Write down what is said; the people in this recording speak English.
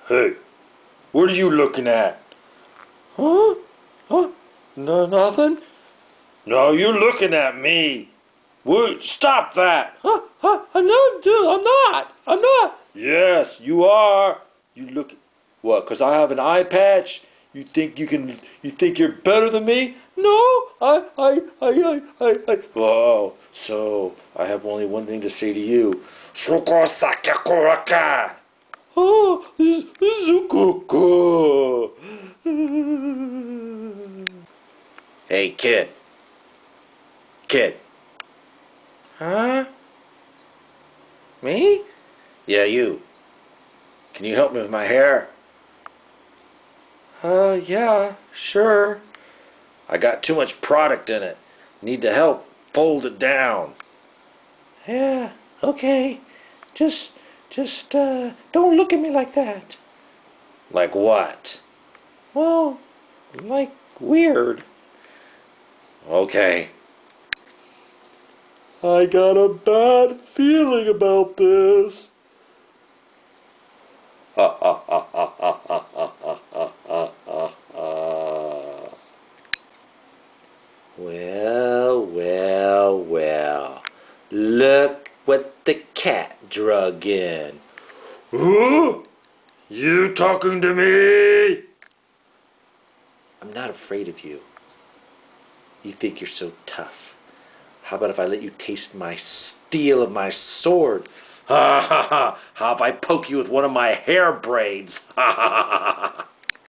Hey, what are you looking at? Huh? Huh? No, nothing. No, you're looking at me. Stop that. I'm not, dude. I'm not. Yes, you are. You look. What? Cause I have an eye patch. You think you can? You think you're better than me? No, I. Oh, so I have only one thing to say to you. Suko Sakakuraka. Oh, Zuko. Hey, kid. Kid. Huh? Me? Yeah, you. Can you help me with my hair? Yeah, sure. I got too much product in it. Need to help fold it down. Yeah, okay. Just, don't look at me like that. Like what? Well, like weird. Okay. I got a bad feeling about this. Well. Look what the cat drug in. Who? You talking to me? I'm not afraid of you. You think you're so tough. How about if I let you taste my steel of my sword? Ha ha ha! How if I poke you with one of my hair braids? Ha ha ha ha